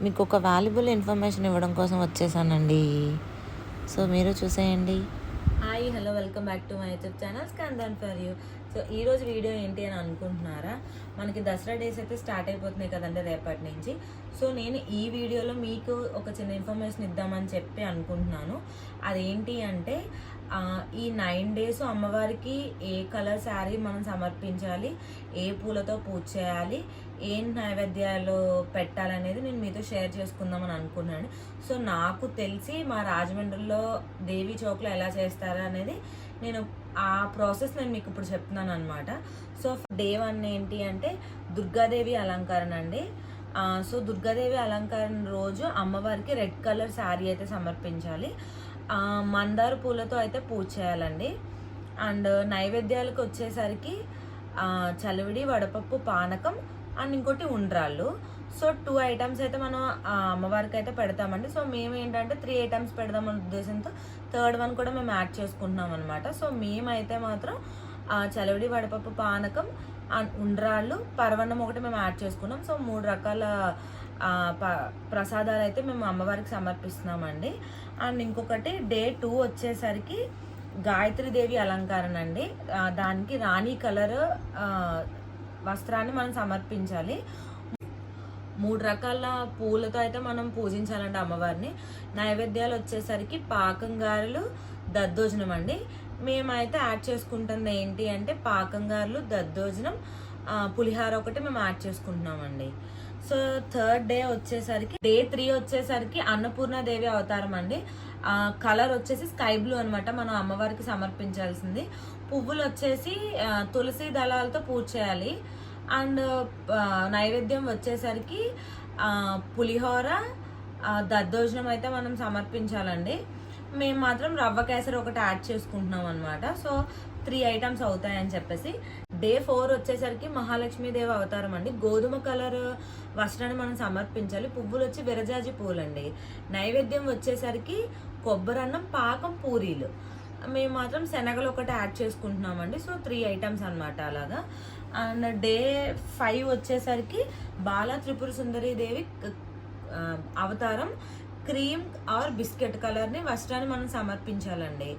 మీకు ఒక valuable information ఇవ్వడం కోసం వచ్చేసానండి. సో మీరు చూసేయండి. Hi hello welcome back to my YouTube channel scan for you. So ఈరోజు వీడియో ఏంటి అని అనుకుంటున్నారా? మనకి దసరా డేస్ అయితే స్టార్ట్ అయిపోతున్నాయి కదండి రేపటి నుంచి. సో నేను ఈ వీడియోలో మీకు ఒక చిన్న ఇన్ఫర్మేషన్ ఇద్దామని చెప్పి అనుకుంటున్నాను. అదేంటి అంటే ఈ 9 days అమ్మవారికి ఏ కలర్ శారీ మనం సమర్పించాలి, ఏ పూలతో పూజ చేయాలి, ఏం నైవేద్యాలు పెట్టాలనేది నేను మీతో షేర్ చేసుకుందామని అనుకున్నాను. సో నాకు తెలిసి మా రాజమండ్రిలో దేవి చౌక్లో ఎలా చేస్తారా అనేది నేను ఆ ప్రాసెస్ నేను మీకు ఇప్పుడు చెప్తున్నాను అనమాట. సో డే 1 ఏంటి అంటే దుర్గాదేవి అలంకరణ అండి. సో దుర్గాదేవి అలంకరణ రోజు అమ్మవారికి రెడ్ కలర్ శారీ అయితే సమర్పించాలి. మందార పూలతో అయితే పూజ చేయాలండి. అండ్ నైవేద్యాలకు వచ్చేసరికి చలివిడి, వడపప్పు, పానకం అండ్ ఇంకోటి ఉండ్రాళ్ళు. సో 2 items అయితే మనం అమ్మవారికి అయితే పెడతామండి. సో మేము ఏంటంటే 3 items పెడదామన్న ఉద్దేశంతో థర్డ్ వన్ కూడా మేము యాడ్ చేసుకుంటున్నాం అనమాట. సో మేమైతే మాత్రం చలివిడి, వడపప్పు, పానకం అండ్ ఉండ్రాళ్ళు, పరవన్నం ఒకటి మేము యాడ్ చేసుకున్నాం. సో 3 రకాల ప్రసాదాలు అయితే మేము అమ్మవారికి సమర్పిస్తున్నామండి. అండ్ ఇంకొకటి డే 2 వచ్చేసరికి గాయత్రీదేవి అలంకరణ అండి. దానికి రాణి కలర్ వస్త్రాన్ని మనం సమర్పించాలి. 3 రకాల పూలతో అయితే మనం పూజించాలండి అమ్మవారిని. నైవేద్యాలు వచ్చేసరికి పాకం, గారెలు, దద్దోజనం అండి. మేమైతే యాడ్ చేసుకుంటుంది ఏంటి అంటే పాకం, గారెలు, దద్దోజనం, పులిహార ఒకటి మేము యాడ్ చేసుకుంటున్నామండి. సో థర్డ్ డే వచ్చేసరికి డే 3 వచ్చేసరికి అన్నపూర్ణాదేవి అవతారం అండి. కలర్ వచ్చేసి స్కై బ్లూ అనమాట. మనం అమ్మవారికి సమర్పించాల్సింది. పువ్వులు వచ్చేసి తులసి దళాలతో పూజ చేయాలి. అండ్ నైవేద్యం వచ్చేసరికి పులిహోర, దద్దోజనం అయితే మనం సమర్పించాలండి. మేము మాత్రం రవ్వ కేసరి ఒకటి యాడ్ చేసుకుంటున్నాం అనమాట. సో 3 items అవుతాయని చెప్పేసి డే 4 వచ్చేసరికి మహాలక్ష్మీదేవి అవతారం అండి. గోధుమ కలర్ వస్త్రాన్ని మనం సమర్పించాలి. పువ్వులు వచ్చి విరజాజి పూలండి. నైవేద్యం వచ్చేసరికి కొబ్బరన్నం, పాకం, పూరీలు. మేము మాత్రం శనగలు ఒకటి యాడ్ చేసుకుంటున్నామండి. సో 3 items అనమాట అలాగా. అండ్ డే 5 వచ్చేసరికి బాలా త్రిపుర సుందరి దేవి అవతారం క్రీమ్ ఆర్ బిస్కెట్ కలర్ని వస్త్రాన్ని మనం సమర్పించాలండి.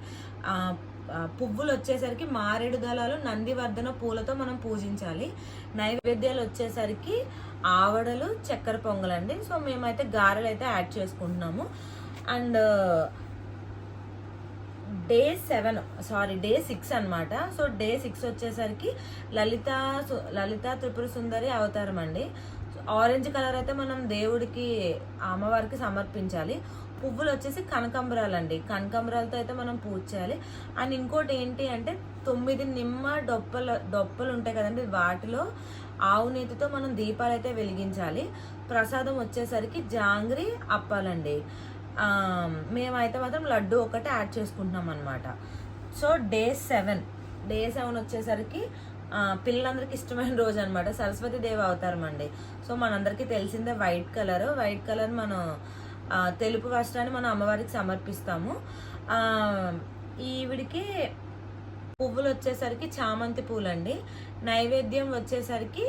పువ్వులు వచ్చేసరికి మారేడు దళాలు, నందివర్ధన పూలతో మనం పూజించాలి. నైవేద్యాలు వచ్చేసరికి ఆవడలు, చక్కెర పొంగలండి. సో మేమైతే గారెలు అయితే యాడ్ చేసుకుంటున్నాము. అండ్ డే 6 అనమాట. సో డే 6 వచ్చేసరికి లలిత త్రిపుర సుందరి అవతారం అండి. ఆరెంజ్ కలర్ అయితే మనం దేవుడికి అమ్మవారికి సమర్పించాలి. పువ్వులు వచ్చేసి కనకాంబరాలండి. కనకాంబరాలతో అయితే మనం పూజ చేయాలి. అండ్ ఇంకోటి ఏంటి అంటే 9 నిమ్మ డొప్పలు ఉంటాయి కదండి, వాటిలో ఆవు నేతితో మనం దీపాలు అయితే వెలిగించాలి. ప్రసాదం వచ్చేసరికి జాంగ్రీ, అప్పాలండి. మేమైతే మాత్రం లడ్డు ఒకటి యాడ్ చేసుకుంటున్నాం అనమాట. సో డే 7 వచ్చేసరికి పిల్లలందరికీ ఇష్టమైన రోజు అనమాట. సరస్వతి దేవి అవతారం అండి. సో మనందరికీ తెలిసిందే వైట్ కలర్ మనం తెలుపు వస్త్రాన్ని మనం అమ్మవారికి సమర్పిస్తాము. ఈవిడికి పువ్వులు వచ్చేసరికి చామంతి పూలండి. నైవేద్యం వచ్చేసరికి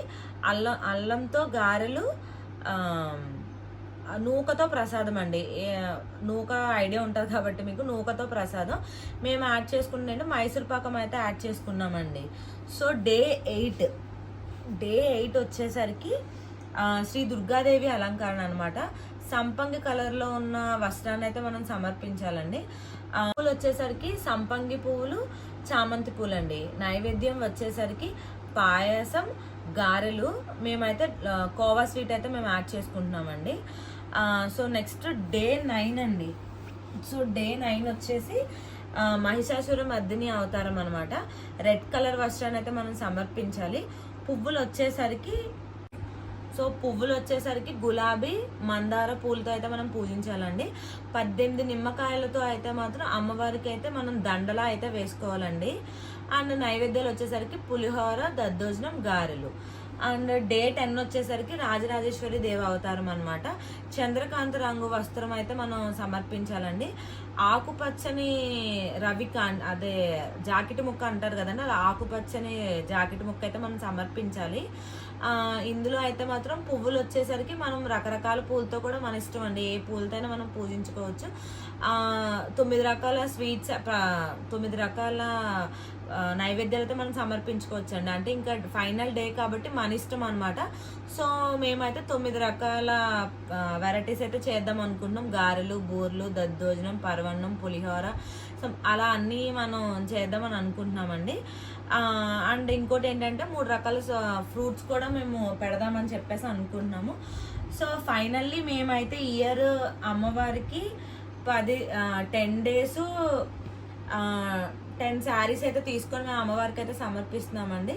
అల్లంతో గారెలు, నూకతో ప్రసాదం అండి. నూక ఐడియా ఉంటుంది కాబట్టి మీకు నూకతో ప్రసాదం. మేము యాడ్ చేసుకుంటే మైసూర్ పాకం అయితే యాడ్ చేసుకున్నామండి. సో డే 8 వచ్చేసరికి శ్రీ దుర్గాదేవి అలంకరణ అనమాట. సంపంగి కలర్లో ఉన్న వస్త్రాన్ని అయితే మనం సమర్పించాలండి. పువ్వులు వచ్చేసరికి సంపంగి పువ్వులు, చామంతి పూలండి. నైవేద్యం వచ్చేసరికి పాయసం, గారెలు. మేమైతే కోవా స్వీట్ అయితే మేము యాడ్ చేసుకుంటున్నామండి. సో నెక్స్ట్ డే 9 అండి. సో డే 9 వచ్చేసి మహిషాసుర మర్దిని అవతారం అనమాట. రెడ్ కలర్ వస్త్రాన్ని అయితే మనం సమర్పించాలి. పువ్వులు వచ్చేసరికి గులాబీ, మందార పూలతో అయితే మనం పూజించాలండి. 18 నిమ్మకాయలతో అయితే మాత్రం అమ్మవారికి అయితే మనం దండలా అయితే వేసుకోవాలండి. అండ్ నైవేద్యాలు వచ్చేసరికి పులిహోర, దద్దోజనం, గారెలు. అండ్ డే 10 వచ్చేసరికి రాజరాజేశ్వరి దేవి అవతారం అనమాట. చంద్రకాంత రంగు వస్త్రం అయితే మనం సమర్పించాలండి. ఆకుపచ్చని అదే జాకెట్ ముక్క అంటారు కదండి, అలా ఆకుపచ్చని జాకెట్ ముక్క అయితే మనం సమర్పించాలి. ఇందులో అయితే మాత్రం పువ్వులు వచ్చేసరికి మనం రకరకాల పూలతో కూడా మన ఇష్టం అండి, ఏ పూలతో అయినా మనం పూజించుకోవచ్చు. 9 రకాల స్వీట్స్, 9 రకాల నైవేద్యాలతో మనం సమర్పించుకోవచ్చు అండి. అంటే ఇంకా ఫైనల్ డే కాబట్టి మన ఇష్టం అనమాట. సో మేమైతే 9 రకాల వెరైటీస్ అయితే చేద్దాం అనుకుంటున్నాం. గారెలు, బూర్లు, దద్దోజనం, పరవన్నం, పులిహోర, సో అలా అన్నీ మనం చేద్దామని అనుకుంటున్నామండి. అండ్ ఇంకోటి ఏంటంటే 3 రకాల ఫ్రూట్స్ కూడా మేము పెడదామని చెప్పేసి అనుకుంటున్నాము. సో ఫైనల్లీ మేమైతే ఇయర్ అమ్మవారికి 10 days 10 శారీస్ అయితే తీసుకొని మేము అమ్మవారికి అయితే సమర్పిస్తున్నామండి.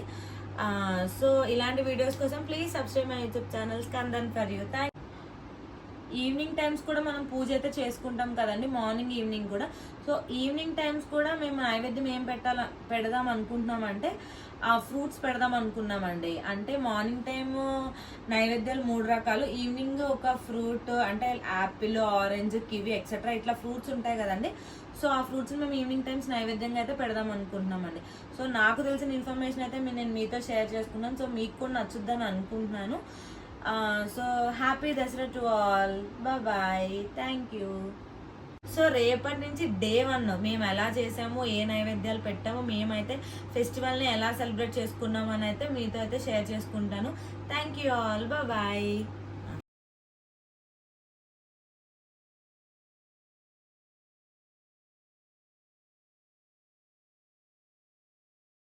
సో ఇలాంటి వీడియోస్ కోసం please subscribe my YouTube channel Skandan for you. Evening times కూడా మనం పూజ అయితే చేసుకుంటాం కదండి, మార్నింగ్ ఈవినింగ్ కూడా. సో ఈవినింగ్ టైమ్స్ కూడా మేము నైవేద్యం ఏం పెడదాం అనుకుంటున్నామంటే ఫ్రూట్స్ పెడదాం అనుకున్నామండి. అంటే మార్నింగ్ టైము నైవేద్యాలు 3 రకాలు, ఈవినింగ్ ఒక ఫ్రూట్ అంటే యాపిల్, ఆరెంజ్, కివి ఎక్సెట్రా ఇట్లా ఫ్రూట్స్ ఉంటాయి కదండి. సో ఆ ఫ్రూట్స్ మేము ఈవినింగ్ టైమ్స్ నైవేద్యంగా అయితే పెడదాం అనుకుంటున్నామండి. సో నాకు తెలిసిన ఇన్ఫర్మేషన్ అయితే నేను మీతో షేర్ చేసుకున్నాను. సో మీకు కూడా నచ్చుద్దని అనుకుంటున్నాను. So happy Dasara to all, bye, thank you. So రేపటి నుంచి డే 1 మేము ఎలా చేసాము, ఏ నైవేద్యాలు పెట్టామో, మేమైతే ఫెస్టివల్ని ఎలా సెలబ్రేట్ చేసుకున్నామని అయితే మీతో అయితే షేర్ చేసుకుంటాను. Thank you all, bye.